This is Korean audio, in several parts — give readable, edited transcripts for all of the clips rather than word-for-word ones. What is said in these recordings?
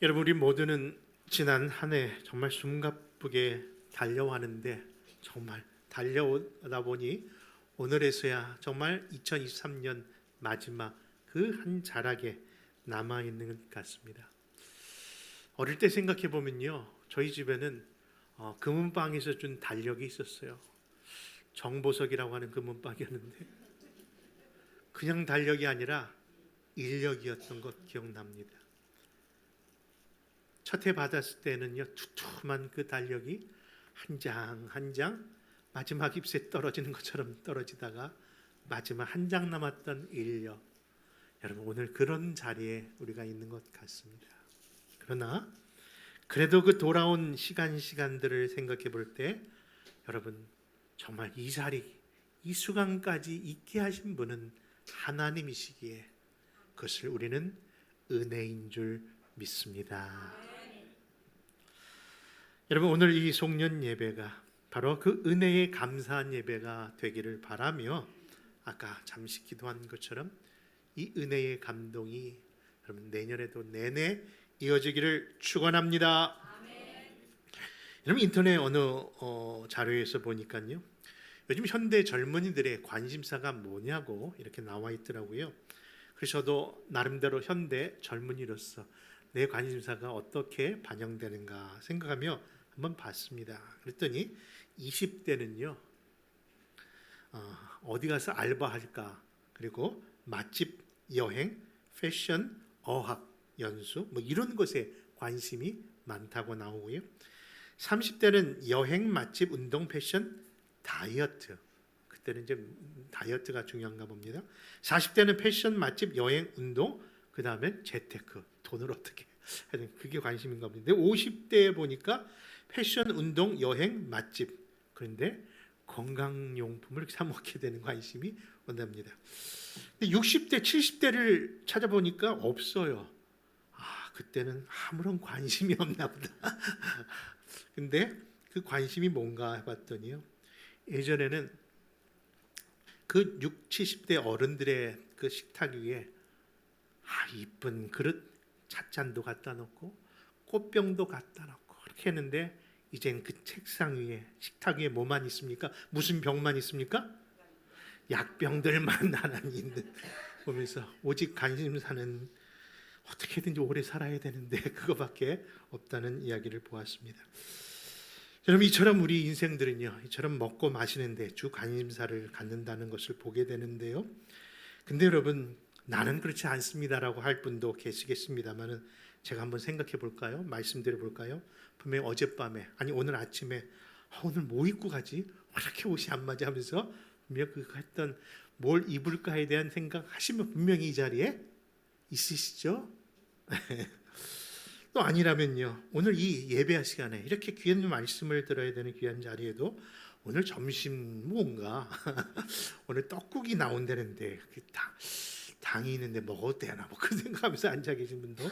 여러분, 우리 모두는 지난 한 해 정말 숨가쁘게 달려왔는데 정말 달려오다 보니 오늘에서야 정말 2023년 마지막 그 한 자락에 남아있는 것 같습니다. 어릴 때 생각해 보면요, 저희 집에는 금은방에서 준 달력이 있었어요. 정보석이라고 하는 금은방이었는데 그냥 달력이 아니라 인력이었던 것 기억납니다. 첫 해 받았을 때는요, 두툼한 그 달력이 한 장 한 장 마지막 잎새 떨어지는 것처럼 떨어지다가 마지막 한 장 남았던 인력. 여러분, 오늘 그런 자리에 우리가 있는 것 같습니다. 그러나 그래도 그 돌아온 시간들을 생각해 볼 때 여러분, 정말 이 자리, 이 수강까지 있게 하신 분은 하나님이시기에 그것을 우리는 은혜인 줄 믿습니다. 여러분, 오늘 이 송년 예배가 바로 그 은혜에 감사한 예배가 되기를 바라며 아까 잠시 기도한 것처럼 이 은혜의 감동이 여러분 내년에도 내내 이어지기를 축원합니다. 여러분, 인터넷 어느 자료에서 보니까요, 요즘 현대 젊은이들의 관심사가 뭐냐고 이렇게 나와 있더라고요. 그래서 저도 나름대로 현대 젊은이로서 내 관심사가 어떻게 반영되는가 생각하며 한번 봤습니다. 그랬더니 20대는요, 어디 가서 알바할까, 그리고 맛집, 여행, 패션, 어학, 연수 뭐 이런 것에 관심이 많다고 나오고요. 30대는 여행, 맛집, 운동, 패션, 다이어트. 그때는 이제 다이어트가 중요한가 봅니다. 40대는 패션, 맛집, 여행, 운동, 그 다음에 재테크, 돈을 어떻게 해야 되는, 그게 관심인가 봅니다. 50대에 보니까 패션, 운동, 여행, 맛집, 그런데 건강용품을 사 먹게 되는 관심이 온답니다. 60대, 70대를 찾아보니까 없어요. 그때는 아무런 관심이 없나 보다. 근데 그 관심이 뭔가 해봤더니요, 예전에는 그 60, 70대 어른들의 그 식탁 위에 이쁜 그릇 찻잔도 갖다 놓고 꽃병도 갖다 놓고 그렇게 했는데, 이젠 그 책상 위에, 식탁 위에 뭐만 있습니까? 무슨 병만 있습니까? 약병들만 나란히 있는 보면서 오직 관심사는 어떻게든지 오래 살아야 되는데 그거밖에 없다는 이야기를 보았습니다. 여러분, 이처럼 우리 인생들은요, 이처럼 먹고 마시는데 주 관심사를 갖는다는 것을 보게 되는데요. 근데 여러분, 나는 그렇지 않습니다라고 할 분도 계시겠습니다만은 제가 한번 생각해 볼까요? 말씀드려 볼까요? 분명히 어젯밤에, 아니 오늘 아침에 오늘 뭐 입고 가지? 왜 이렇게 옷이 안 맞아? 하면서 분명히 그 했던 뭘 입을까에 대한 생각 하시면 분명히 이 자리에 있으시죠? 또 아니라면요, 오늘 이 예배 시간에 이렇게 귀한 말씀을 들어야 되는 귀한 자리에도 오늘 점심 뭔가 오늘 떡국이 나온다는데 당이 있는데 먹어도 되나 뭐 그 생각하면서 앉아 계신 분도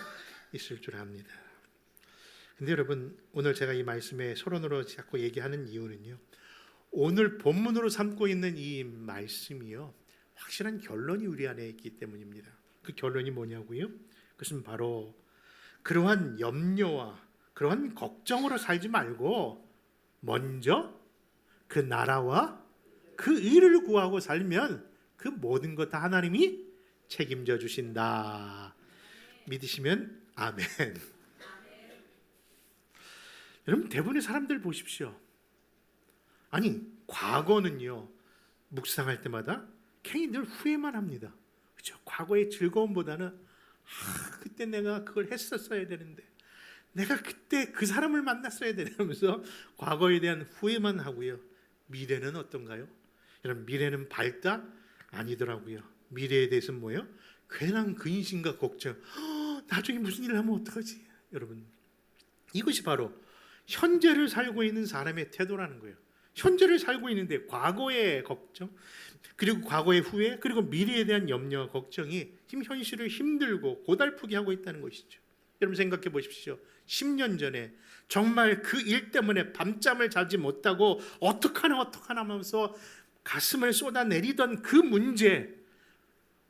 있을 줄 압니다. 근데 여러분, 오늘 제가 이 말씀에 서론으로 자꾸 얘기하는 이유는요, 오늘 본문으로 삼고 있는 이 말씀이요, 확실한 결론이 우리 안에 있기 때문입니다. 그 결론이 뭐냐고요? 그것은 바로 그러한 염려와 그러한 걱정으로 살지 말고 먼저 그 나라와 그 의를 구하고 살면 그 모든 것 다 하나님이 책임져 주신다. 믿으시면 아멘. 여러분, 대부분의 사람들 보십시오. 아니, 과거는요, 묵상할 때마다 괜히 늘 후회만 합니다. 그렇죠? 과거의 즐거움보다는 그때 내가 그걸 했었어야 되는데, 내가 그때 그 사람을 만났어야 되면서 과거에 대한 후회만 하고요. 미래는 어떤가요? 여러분, 미래는 밝다? 아니더라고요. 미래에 대해서는 뭐예요? 괜한 근심과 걱정. 나중에 무슨 일을 하면 어떡하지? 여러분, 이것이 바로 현재를 살고 있는 사람의 태도라는 거예요. 현재를 살고 있는데 과거의 걱정, 그리고 과거의 후회, 그리고 미래에 대한 염려와 걱정이 지금 현실을 힘들고 고달프게 하고 있다는 것이죠. 여러분, 생각해 보십시오. 10년 전에 정말 그 일 때문에 밤잠을 자지 못하고 어떡하나 하면서 가슴을 쏟아내리던 그 문제,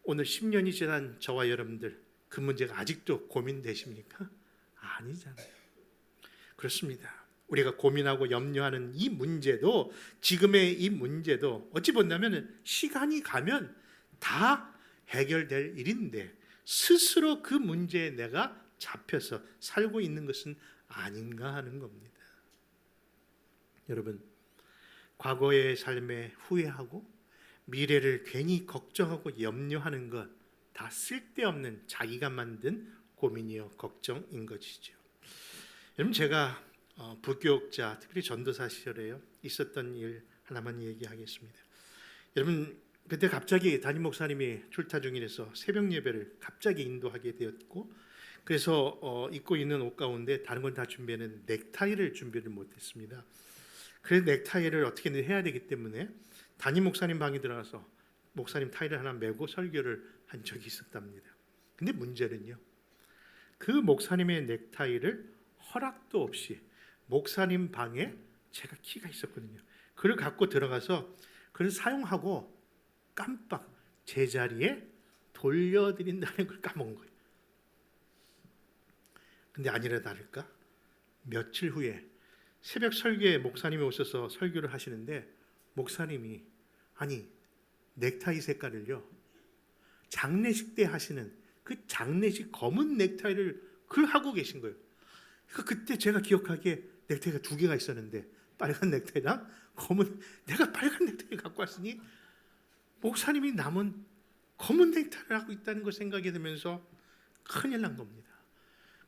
오늘 10년이 지난 저와 여러분들 그 문제가 아직도 고민되십니까? 아니잖아요. 그렇습니다. 우리가 고민하고 염려하는 이 문제도, 지금의 이 문제도 어찌 본다면 시간이 가면 다 해결될 일인데 스스로 그 문제에 내가 잡혀서 살고 있는 것은 아닌가 하는 겁니다. 여러분, 과거의 삶에 후회하고 미래를 괜히 걱정하고 염려하는 것 다 쓸데없는 자기가 만든 고민이요 걱정인 것이죠. 여러분, 제가 부교육자, 특별히 전도사 시절에 있었던 일 하나만 얘기하겠습니다. 여러분, 그때 갑자기 담임 목사님이 출타 중이라서 새벽 예배를 갑자기 인도하게 되었고, 그래서 입고 있는 옷 가운데 다른 건 다 준비했는데 넥타이를 준비를 못했습니다. 그래서 넥타이를 어떻게든 해야 되기 때문에 담임 목사님 방에 들어가서 목사님 타이를 하나 메고 설교를 한 적이 있었답니다. 근데 문제는요, 그 목사님의 넥타이를 허락도 없이 목사님 방에 제가 키가 있었거든요. 그걸 갖고 들어가서 그걸 사용하고 깜빡 제자리에 돌려드린다는 걸 까먹은 거예요. 근데 아니라 다를까, 며칠 후에 새벽 설교에 목사님이 오셔서 설교를 하시는데 목사님이 아니 넥타이 색깔을요, 장례식 때 하시는 그 장례식 검은 넥타이를 그걸 하고 계신 거예요. 그때 제가 기억하기에 넥타이가 2개가 있었는데 빨간 넥타이랑 검은, 내가 빨간 넥타이 갖고 왔으니 목사님이 남은 검은 넥타이를 하고 있다는 걸 생각이 들면서 큰일 난 겁니다.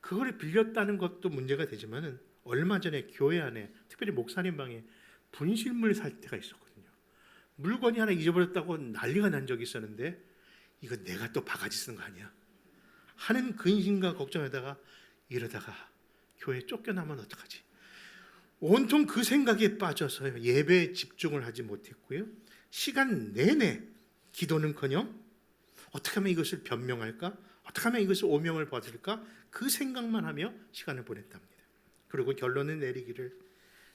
그거를 빌렸다는 것도 문제가 되지만 얼마 전에 교회 안에 특별히 목사님 방에 분실물 살 때가 있었거든요. 물건이 하나 잊어버렸다고 난리가 난 적이 있었는데 이거 내가 또 바가지 쓰는 거 아니야 하는 근심과 걱정에다가 이러다가 교회 쫓겨나면 어떡하지, 온통 그 생각에 빠져서 예배에 집중을 하지 못했고요, 시간 내내 기도는커녕 어떻게 하면 이것을 변명할까, 어떻게 하면 이것을 오명을 받을까, 그 생각만 하며 시간을 보냈답니다. 그리고 결론을 내리기를,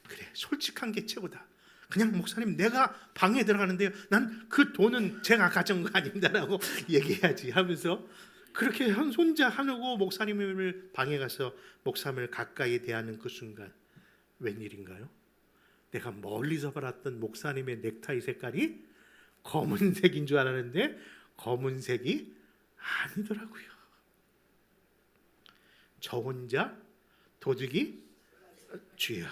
그래 솔직한 게 최고다, 그냥 목사님 내가 방에 들어가는데요, 난 그 돈은 제가 가져온 거 아닙니다라고 얘기해야지 하면서 그렇게 혼자 하고 목사님을 방에 가서 목사님을 가까이 대하는 그 순간 웬일인가요? 내가 멀리서 바랐던 목사님의 넥타이 색깔이 검은색인 줄 알았는데 검은색이 아니더라고요. 저 혼자 도둑이 주여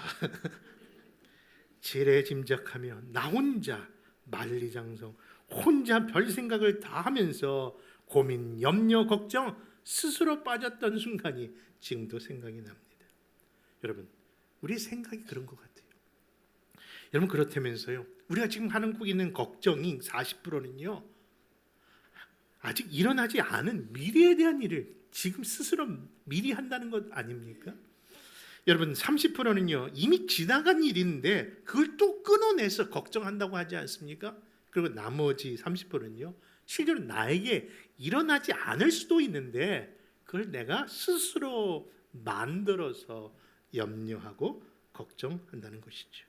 지레짐작하며 나 혼자 만리장성, 혼자 별 생각을 다 하면서 고민, 염려, 걱정 스스로 빠졌던 순간이 지금도 생각이 납니다. 여러분, 우리 생각이 그런 것 같아요. 여러분, 그렇다면서요, 우리가 지금 하고 있는 걱정이 40%는요 아직 일어나지 않은 미래에 대한 일을 지금 스스로 미리 한다는 것 아닙니까? 여러분, 30%는요 이미 지나간 일인데 그걸 또 끊어내서 걱정한다고 하지 않습니까? 그리고 나머지 30%는요 실제로 나에게 일어나지 않을 수도 있는데 그걸 내가 스스로 만들어서 염려하고 걱정한다는 것이죠.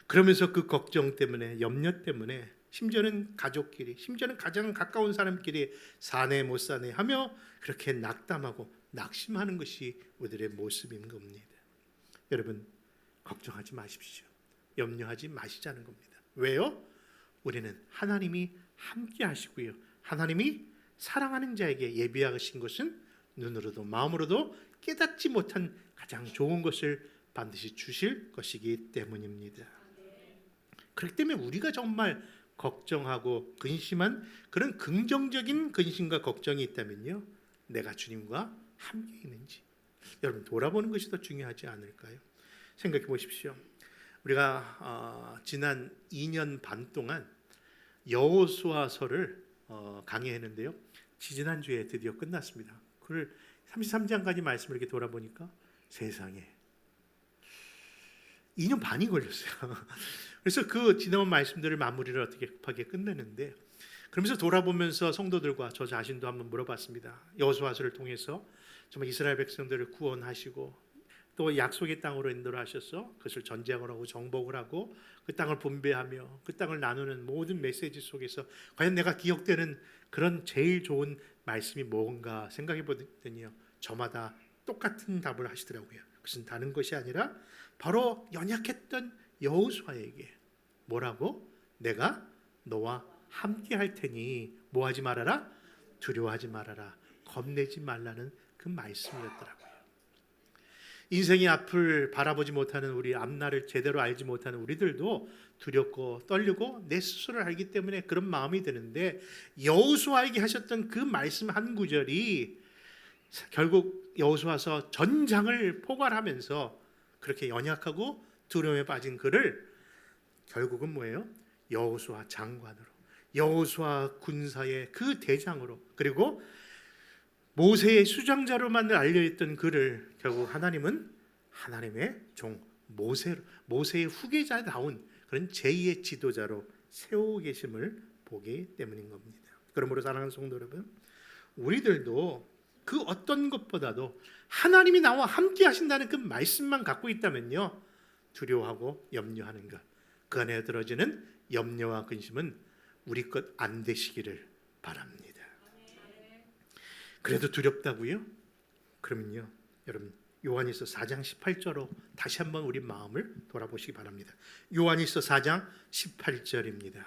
그러면서 그 걱정 때문에, 염려 때문에 심지어는 가족끼리, 심지어는 가장 가까운 사람끼리 사네 못 사네 하며 그렇게 낙담하고 낙심하는 것이 우리들의 모습인 겁니다. 여러분, 걱정하지 마십시오. 염려하지 마시자는 겁니다. 왜요? 우리는 하나님이 함께 하시고요, 하나님이 사랑하는 자에게 예비하신 것은 눈으로도 마음으로도 깨닫지 못한 가장 좋은 것을 반드시 주실 것이기 때문입니다. 그렇기 때문에 우리가 정말 걱정하고 근심한 그런 긍정적인 근심과 걱정이 있다면요, 내가 주님과 함께 있는지 여러분 돌아보는 것이 더 중요하지 않을까요? 생각해 보십시오. 우리가 지난 2년 반 동안 여호수아서를 강의했는데요, 지지난주에 드디어 끝났습니다. 그걸 33장까지 말씀을 이렇게 돌아보니까 세상에 2년 반이 걸렸어요. 그래서 그 지나온 말씀들을 마무리를 어떻게 급하게 끝내는데, 그러면서 돌아보면서 성도들과 저 자신도 한번 물어봤습니다. 여호수아서를 통해서 정말 이스라엘 백성들을 구원하시고 또 약속의 땅으로 인도를 하셔서 그것을 전쟁을 하고 정복을 하고 그 땅을 분배하며 그 땅을 나누는 모든 메시지 속에서 과연 내가 기억되는 그런 제일 좋은 말씀이 뭔가 생각해 보더니요, 저마다 똑같은 답을 하시더라고요. 그것은 다른 것이 아니라 바로 연약했던 여호수아에게 뭐라고? 내가 너와 함께 할 테니 뭐하지 말아라? 두려워하지 말아라. 겁내지 말라는 그 말씀이었더라고요. 인생의 앞을 바라보지 못하는 우리, 앞날을 제대로 알지 못하는 우리들도 두렵고 떨리고 내 스스로를 알기 때문에 그런 마음이 드는데, 여호수아에게 하셨던 그 말씀 한 구절이 결국 여호수아서 전장을 포괄하면서 그렇게 연약하고 두려움에 빠진 그를 결국은 뭐예요? 여호수아 장관으로, 여호수아 군사의 그 대장으로, 그리고 모세의 수장자로만 알려있던 그를 결국 하나님은 하나님의 종 모세의 후계자다운 그런 제2의 지도자로 세우고 계심을 보기 때문인 겁니다. 그러므로 사랑하는 성도 여러분, 우리들도 그 어떤 것보다도 하나님이 나와 함께 하신다는 그 말씀만 갖고 있다면요, 두려워하고 염려하는 것, 그 안에 들어지는 염려와 근심은 우리 것 안 되시기를 바랍니다. 그래도 두렵다고요? 그러면요, 여러분 요한일서 4장 18절로 다시 한번 우리 마음을 돌아보시기 바랍니다. 요한일서 4장 18절입니다.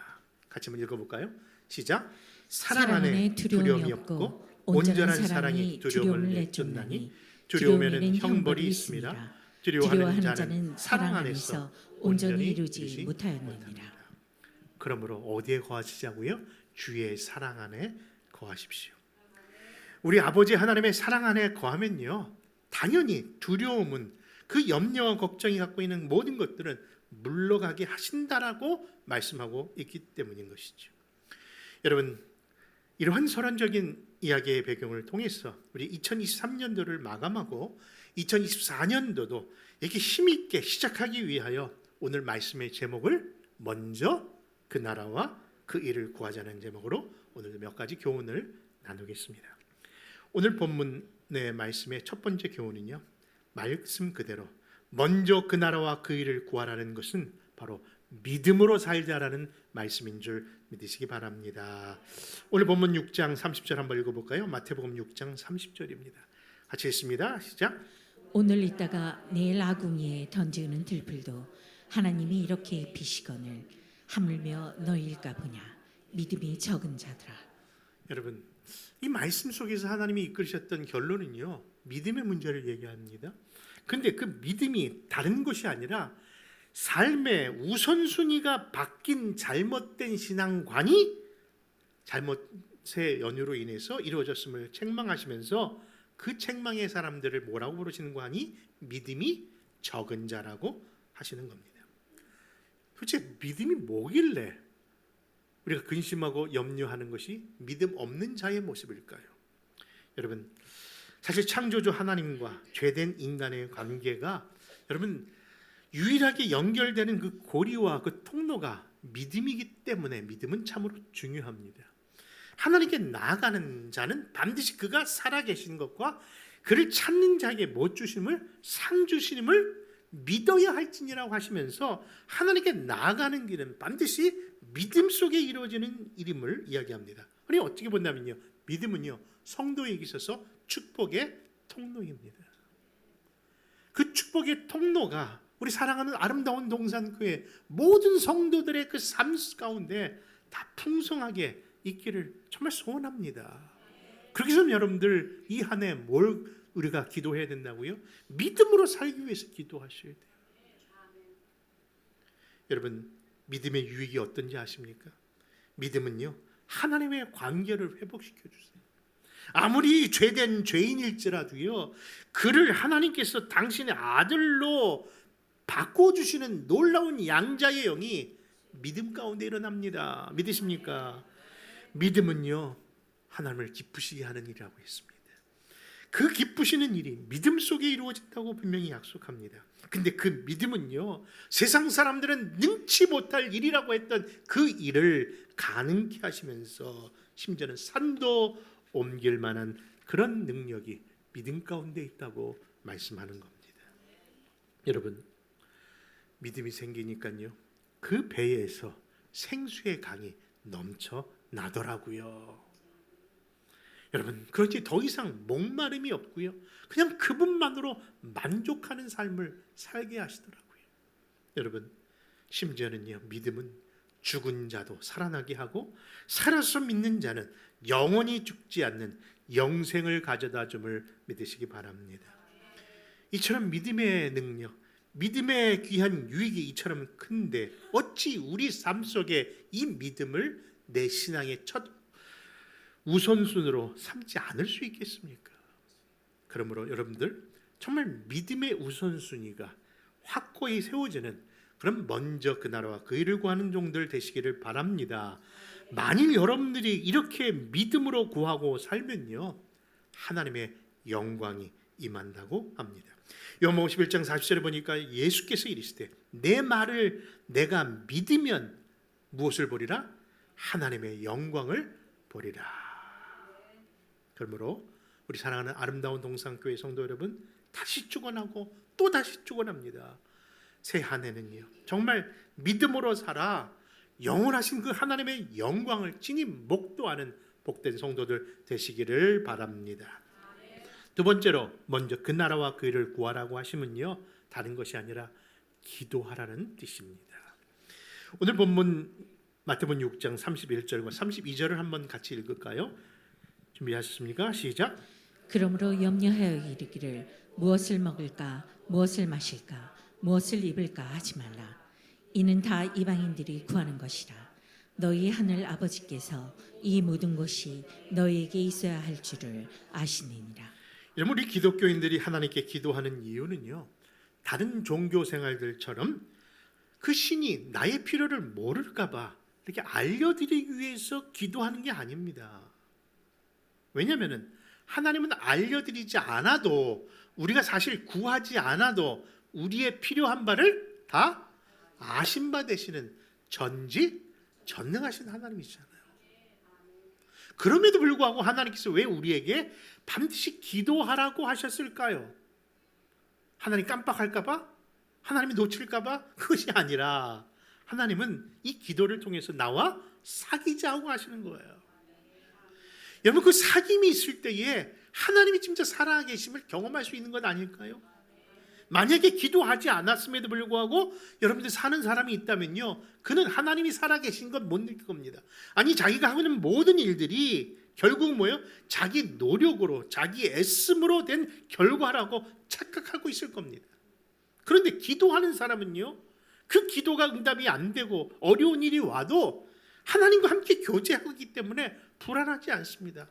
같이 한번 읽어볼까요? 시작. 사랑 안에 두려움이 없고 온전한 사랑이 두려움을 내쫓나니 두려움에는 형벌이 있습니다. 두려워하는 자는 사랑 안에서 온전히 이루지 못하였느니라. 그러므로 어디에 거하시자고요? 주의 사랑 안에 거하십시오. 우리 아버지 하나님의 사랑 안에 거하면요, 당연히 두려움은, 그 염려와 걱정이 갖고 있는 모든 것들은 물러가게 하신다라고 말씀하고 있기 때문인 것이죠. 여러분, 이러한 서론적인 이야기의 배경을 통해서 우리 2023년도를 마감하고 2024년도도 이렇게 힘있게 시작하기 위하여 오늘 말씀의 제목을 먼저 그 나라와 그 일을 구하자는 제목으로 오늘도 몇 가지 교훈을 나누겠습니다. 오늘 본문의 말씀의 첫 번째 교훈은요, 말씀 그대로 먼저 그 나라와 그 일을 구하라는 것은 바로 믿음으로 살자라는 말씀인 줄 믿으시기 바랍니다. 오늘 본문 6장 30절 한번 읽어볼까요? 마태복음 6장 30절입니다. 같이 읽습니다. 시작. 오늘 있다가 내일 아궁이에 던지는 들풀도 하나님이 이렇게 비시거늘 하물며 너희일까 보냐 믿음이 적은 자들아. 여러분, 이 말씀 속에서 하나님이 이끌으셨던 결론은요, 믿음의 문제를 얘기합니다. 근데 그 믿음이 다른 것이 아니라 삶의 우선순위가 바뀐 잘못된 신앙관이 잘못의 연유로 인해서 이루어졌음을 책망하시면서 그 책망의 사람들을 뭐라고 부르시는 거 아니? 믿음이 적은 자라고 하시는 겁니다. 도대체 믿음이 뭐길래 우리가 근심하고 염려하는 것이 믿음 없는 자의 모습일까요? 여러분, 사실 창조주 하나님과 죄된 인간의 관계가 여러분 유일하게 연결되는 그 고리와 그 통로가 믿음이기 때문에 믿음은 참으로 중요합니다. 하나님께 나아가는 자는 반드시 그가 살아계신 것과 그를 찾는 자에게 못 주심을 상 주심을 믿어야 할지니라고 하시면서 하나님께 나아가는 길은 반드시 믿음 속에 이루어지는 일임을 이야기합니다. 아니 어떻게 본다면요, 믿음은요 성도에게 있어서 축복의 통로입니다. 그 축복의 통로가 우리 사랑하는 아름다운 동산교회 모든 성도들의 그 삶 가운데 다 풍성하게 있기를 정말 소원합니다. 그렇게 해서 여러분들 이 한 해 뭘 우리가 기도해야 된다고요? 믿음으로 살기 위해서 기도하셔야 돼요. 여러분, 믿음의 유익이 어떤지 아십니까? 믿음은요 하나님의 관계를 회복시켜 주세요. 아무리 죄된 죄인일지라도요 그를 하나님께서 당신의 아들로 바꿔주시는 놀라운 양자의 영이 믿음 가운데 일어납니다. 믿으십니까? 믿음은요 하나님을 기쁘시게 하는 일이라고 했습니다. 그 기쁘시는 일이 믿음 속에 이루어진다고 분명히 약속합니다. 근데 그 믿음은요 세상 사람들은 능치 못할 일이라고 했던 그 일을 가능케 하시면서 심지어는 산도 옮길 만한 그런 능력이 믿음 가운데 있다고 말씀하는 겁니다. 여러분, 믿음이 생기니까요 그 배에서 생수의 강이 넘쳐 나더라고요. 여러분, 그렇지 더 이상 목마름이 없고요. 그냥 그분만으로 만족하는 삶을 살게 하시더라고요. 여러분, 심지어는요, 믿음은 죽은 자도 살아나게 하고 살아서 믿는 자는 영원히 죽지 않는 영생을 가져다 줌을 믿으시기 바랍니다. 이처럼 믿음의 능력, 믿음의 귀한 유익이 이처럼 큰데 어찌 우리 삶 속에 이 믿음을 내 신앙의 첫 우선순위로 삼지 않을 수 있겠습니까? 그러므로 여러분들 정말 믿음의 우선순위가 확고히 세워지는, 그럼 먼저 그 나라와 그 일을 구하는 종들 되시기를 바랍니다. 만일 여러분들이 이렇게 믿음으로 구하고 살면요, 하나님의 영광이 임한다고 합니다. 요한복음 11장 40절에 보니까 예수께서 이르시되 내 말을 내가 믿으면 무엇을 보리라? 하나님의 영광을 보리라. 그러므로 우리 사랑하는 아름다운 동산교회 성도 여러분, 다시 축원하고 또 다시 축원합니다. 새 한 해는요, 정말 믿음으로 살아 영원하신 그 하나님의 영광을 친히 목도하는 복된 성도들 되시기를 바랍니다. 두 번째로, 먼저 그 나라와 그 일을 구하라고 하시면요, 다른 것이 아니라 기도하라는 뜻입니다. 오늘 본문 마태복음 6장 31절과 32절을 한번 같이 읽을까요? 준비하셨습니까? 시작. 그러므로 염려하여 이르기를 무엇을 먹을까 무엇을 마실까 무엇을 입을까 하지 말라. 이는 다 이방인들이 구하는 것이라. 너희 하늘 아버지께서 이 모든 것이 너희에게 있어야 할 줄을 아시느니라. 여러분, 우리 기독교인들이 하나님께 기도하는 이유는요, 다른 종교 생활들처럼 그 신이 나의 필요를 모를까 봐 이렇게 알려드리기 위해서 기도하는 게 아닙니다. 왜냐하면 하나님은 알려드리지 않아도, 우리가 사실 구하지 않아도 우리의 필요한 바를 다 아신 바 되시는 전지전능하신 하나님이잖아요. 그럼에도 불구하고 하나님께서 왜 우리에게 반드시 기도하라고 하셨을까요? 하나님 깜빡할까 봐? 하나님이 놓칠까 봐? 그것이 아니라 하나님은 이 기도를 통해서 나와 사귀자고 하시는 거예요. 여러분, 그 사귐이 있을 때에 하나님이 진짜 살아계심을 경험할 수 있는 것 아닐까요? 만약에 기도하지 않았음에도 불구하고 여러분들 사는 사람이 있다면요, 그는 하나님이 살아계신 것 못 느낄 겁니다. 아니, 자기가 하고 있는 모든 일들이 결국 뭐예요? 자기 노력으로, 자기 애씀으로 된 결과라고 착각하고 있을 겁니다. 그런데 기도하는 사람은요, 그 기도가 응답이 안 되고 어려운 일이 와도 하나님과 함께 교제하고 있기 때문에 불안하지 않습니다.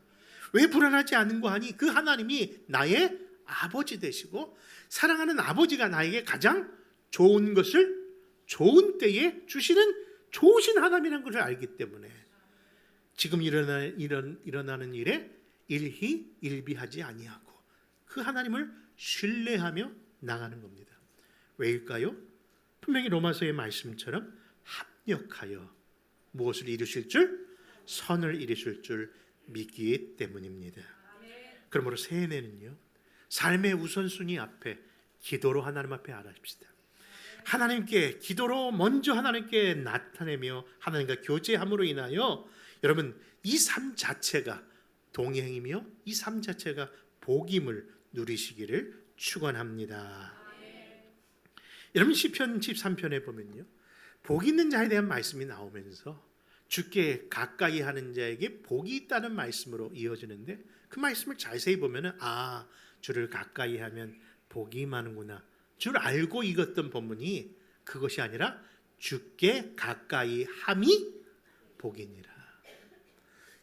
왜 불안하지 않은가 하니, 그 하나님이 나의 아버지 되시고 사랑하는 아버지가 나에게 가장 좋은 것을 좋은 때에 주시는 좋으신 하나님이라는 것을 알기 때문에 지금 일어나는 일에 일희일비하지 아니하고 그 하나님을 신뢰하며 나가는 겁니다. 왜일까요? 분명히 로마서의 말씀처럼 합력하여 무엇을 이루실 줄? 선을 이루실 줄 믿기 때문입니다. 그러므로 새해에는요, 삶의 우선순위 앞에 기도로 하나님 앞에 알아봅시다. 하나님께 기도로 먼저 하나님께 나타내며 하나님과 교제함으로 인하여 여러분, 이 삶 자체가 동행이며 이 삶 자체가 복임을 누리시기를 축원합니다. 여러분, 시편 13편에 보면요, 복 있는 자에 대한 말씀이 나오면서 주께 가까이 하는 자에게 복이 있다는 말씀으로 이어지는데, 그 말씀을 자세히 보면은 주를 가까이 하면 복이 많은구나 줄 알고 읽었던 본문이 그것이 아니라 주께 가까이 함이 복이니라.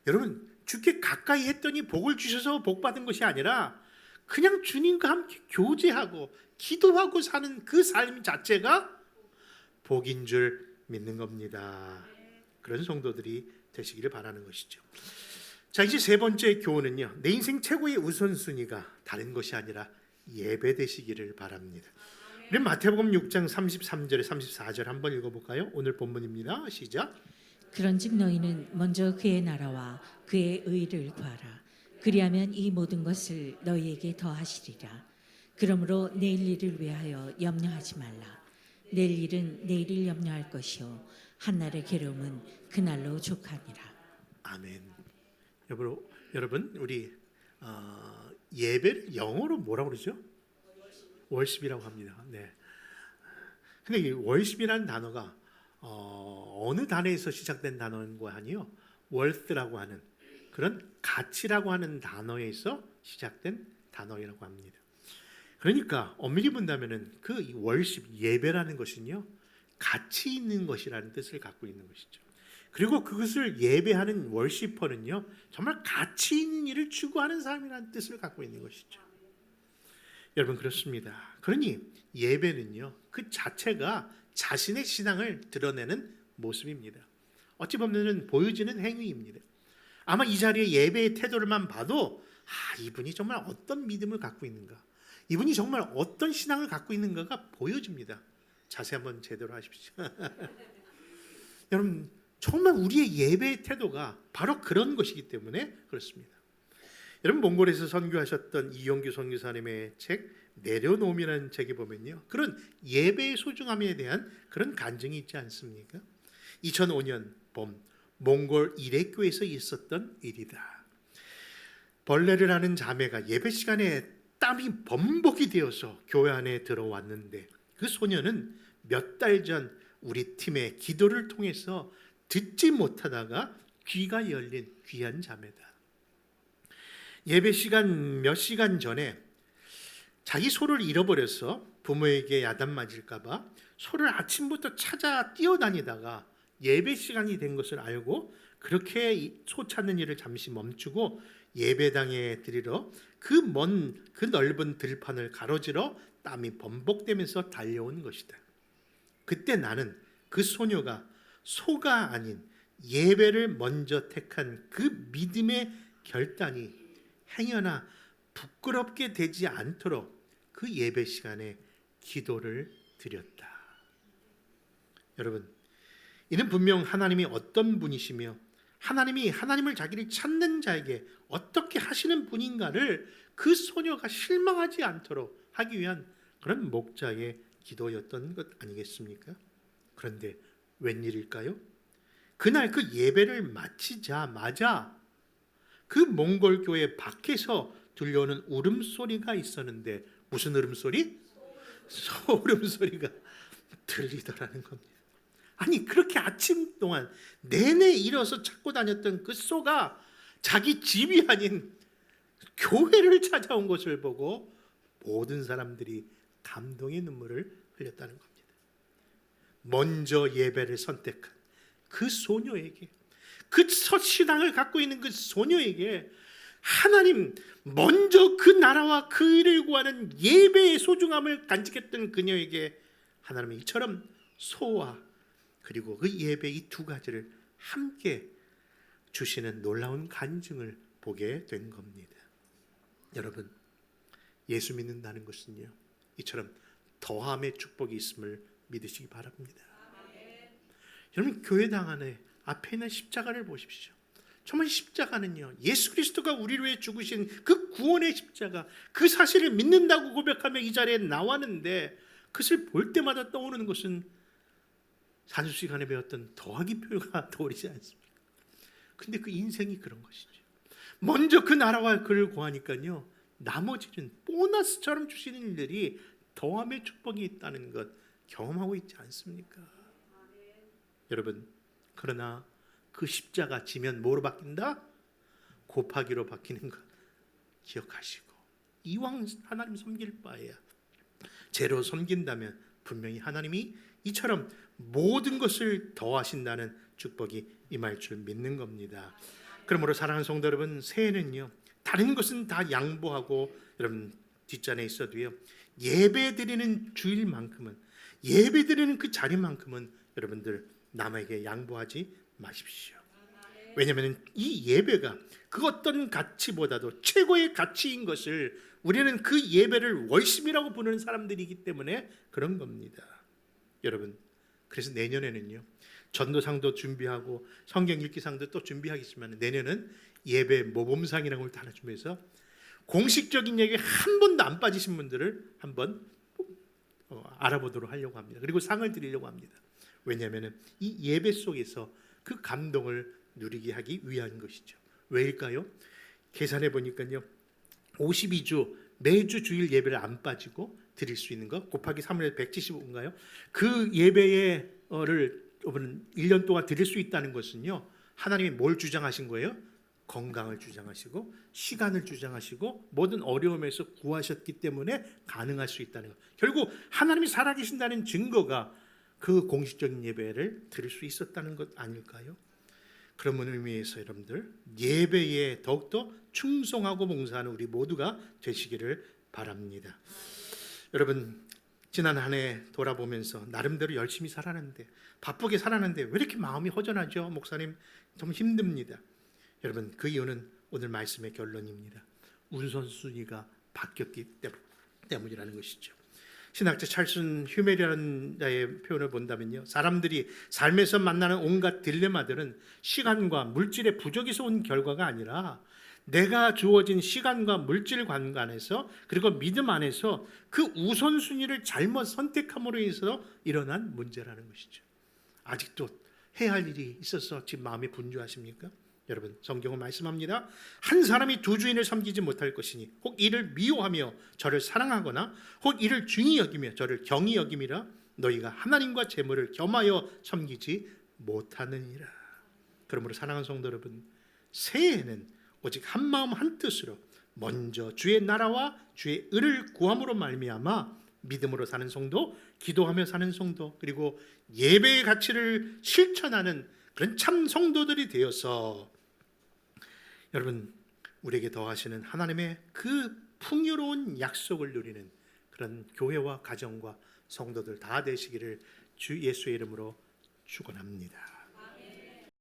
여러분, 주께 가까이 했더니 복을 주셔서 복 받은 것이 아니라 그냥 주님과 함께 교제하고 기도하고 사는 그 삶 자체가 복인 줄 믿는 겁니다. 그런 성도들이 되시기를 바라는 것이죠. 자, 이제 세 번째 교훈은요, 내 인생 최고의 우선순위가 다른 것이 아니라 예배 되시기를 바랍니다. 우리 마태복음 6장 33절에 34절 한번 읽어볼까요? 오늘 본문입니다. 시작. 그런즉 너희는 먼저 그의 나라와 그의 의를 구하라. 그리하면 이 모든 것을 너희에게 더하시리라. 그러므로 내일 일을 위하여 염려하지 말라. 내일 일은 내일을 염려할 것이요 한날의 괴로움은 그날로 족하니라. 아멘. 여러분 우리 예배를 영어로 뭐라고 그러죠? 월십이라고 합니다. 네. 근데 이 월십이라는 단어가 어느 단어에서 시작된 단어인 거 아니요? worth라고 하는 그런 가치라고 하는 단어에서 시작된 단어라고 합니다. 그러니까 엄밀히 본다면은 그 월십 예배라는 것은요 가치 있는 것이라는 뜻을 갖고 있는 것이죠. 그리고 그것을 예배하는 월시퍼는요 정말 가치 있는 일을 추구하는 사람이라는 뜻을 갖고 있는 것이죠. 여러분 그렇습니다. 그러니 예배는요 그 자체가 자신의 신앙을 드러내는 모습입니다. 어찌 보면은 보여지는 행위입니다. 아마 이 자리에 예배의 태도를만 봐도 이분이 정말 어떤 믿음을 갖고 있는가, 이분이 정말 어떤 신앙을 갖고 있는가가 보여집니다. 자세 한번 제대로 하십시오. 여러분 정말 우리의 예배의 태도가 바로 그런 것이기 때문에 그렇습니다. 여러분 몽골에서 선교하셨던 이용규 선교사님의 책 내려놓음이라는 책에 보면요 그런 예배의 소중함에 대한 그런 간증이 있지 않습니까? 2005년 봄 몽골 이레교에서 있었던 일이다. 벌레를 하는 자매가 예배 시간에 땀이 범벅이 되어서 교회 안에 들어왔는데 그 소녀는 몇 달 전 우리 팀의 기도를 통해서 듣지 못하다가 귀가 열린 귀한 자매다. 예배 시간 몇 시간 전에 자기 소를 잃어버려서 부모에게 야단 맞을까 봐 소를 아침부터 찾아 뛰어다니다가 예배 시간이 된 것을 알고 그렇게 소 찾는 일을 잠시 멈추고 예배당에 들이러 그 넓은 들판을 가로지러 땀이 범벅되면서 달려온 것이다. 그때 나는 그 소녀가 소가 아닌 예배를 먼저 택한 그 믿음의 결단이 행여나 부끄럽게 되지 않도록 그 예배 시간에 기도를 드렸다. 여러분, 이는 분명 하나님이 어떤 분이시며 하나님이 하나님을 자기를 찾는 자에게 어떻게 하시는 분인가를 그 소녀가 실망하지 않도록 하기 위한 그런 목자의 기도였던 것 아니겠습니까? 그런데 웬일일까요? 그날 그 예배를 마치자마자 그 몽골 교회 밖에서 들려오는 울음소리가 있었는데 무슨 울음소리? 소울음소리가 들리더라는 겁니다. 아니 그렇게 아침 동안 내내 일어서 찾고 다녔던 그 소가 자기 집이 아닌 교회를 찾아온 것을 보고 모든 사람들이 감동의 눈물을 흘렸다는 겁니다. 먼저 예배를 선택한 그 소녀에게, 그 신앙을 갖고 있는 그 소녀에게 하나님 먼저 그 나라와 그 일을 구하는 예배의 소중함을 간직했던 그녀에게 하나님이 이처럼 소와 그리고 그 예배 이 두 가지를 함께 주시는 놀라운 간증을 보게 된 겁니다. 여러분, 예수 믿는다는 것은요 이처럼 더함의 축복이 있음을 믿으시기 바랍니다. 여러분 교회당 안에 앞에 있는 십자가를 보십시오. 정말 십자가는요 예수 그리스도가 우리를 위해 죽으신 그 구원의 십자가, 그 사실을 믿는다고 고백하며 이 자리에 나왔는데 그것을 볼 때마다 떠오르는 것은 산수 시간에 배웠던 더하기 표가 떠오르지 않습니까? 근데 그 인생이 그런 것이죠. 먼저 그 나라와 그를 구하니까요 나머지는 보너스처럼 주시는 일들이 더함의 축복이 있다는 것 경험하고 있지 않습니까? 여러분, 그러나 그 십자가 지면 뭐로 바뀐다? 곱하기로 바뀌는 것 기억하시고 이왕 하나님 섬길 바에야 제로 섬긴다면 분명히 하나님이 이처럼 모든 것을 더하신다는 축복이 임할 줄 믿는 겁니다. 그러므로 사랑하는 성도 여러분, 새해는요 다른 것은 다 양보하고 여러분 뒷전에 있어도요 예배드리는 주일만큼은, 예배드리는 그 자리만큼은 여러분들 남에게 양보하지 마십시오. 왜냐하면 이 예배가 그 어떤 가치보다도 최고의 가치인 것을 우리는 그 예배를 월심이라고 부르는 사람들이기 때문에 그런 겁니다. 여러분, 그래서 내년에는요 전도상도 준비하고 성경 읽기상도 또 준비하겠지만 내년은 예배 모범상이라는 걸 하나 준비해서 공식적인 얘기에 한 번도 안 빠지신 분들을 한번 알아보도록 하려고 합니다. 그리고 상을 드리려고 합니다. 왜냐하면 이 예배 속에서 그 감동을 누리게 하기 위한 것이죠. 왜일까요? 계산해 보니까요. 52주 매주 주일 예배를 안 빠지고 드릴 수 있는 거 곱하기 3을 175인가요? 그 예배를 여러분 1년 동안 드릴 수 있다는 것은요. 하나님이 뭘 주장하신 거예요? 건강을 주장하시고 시간을 주장하시고 모든 어려움에서 구하셨기 때문에 가능할 수 있다는 것. 결국 하나님이 살아계신다는 증거가 그 공식적인 예배를 드릴 수 있었다는 것 아닐까요? 그런 의미에서 여러분들 예배에 더욱더 충성하고 봉사하는 우리 모두가 되시기를 바랍니다. 여러분 지난 한 해 돌아보면서 나름대로 열심히 살았는데 바쁘게 살았는데 왜 이렇게 마음이 허전하죠? 목사님 좀 힘듭니다. 여러분 그 이유는 오늘 말씀의 결론입니다. 우선순위가 바뀌었기 때문이라는 것이죠. 신학자 찰슨 휴멜이라는 자의 표현을 본다면요, 사람들이 삶에서 만나는 온갖 딜레마들은 시간과 물질의 부족에서 온 결과가 아니라 내가 주어진 시간과 물질 관관에서 그리고 믿음 안에서 그 우선순위를 잘못 선택함으로 인해서 일어난 문제라는 것이죠. 아직도 해야 할 일이 있어서 지금 마음이 분주하십니까? 여러분 성경은 말씀합니다. 한 사람이 두 주인을 섬기지 못할 것이니 혹 이를 미워하며 저를 사랑하거나 혹 이를 중히 여기며 저를 경히 여김이라 너희가 하나님과 재물을 겸하여 섬기지 못하느니라. 그러므로 사랑하는 성도 여러분, 새해에는 오직 한 마음 한 뜻으로 먼저 주의 나라와 주의 의를 구함으로 말미암아 믿음으로 사는 성도, 기도하며 사는 성도, 그리고 예배의 가치를 실천하는 그런 참 성도들이 되어서 여러분 우리에게 더하시는 하나님의 그 풍요로운 약속을 누리는 그런 교회와 가정과 성도들 다 되시기를 주 예수의 이름으로 축원합니다.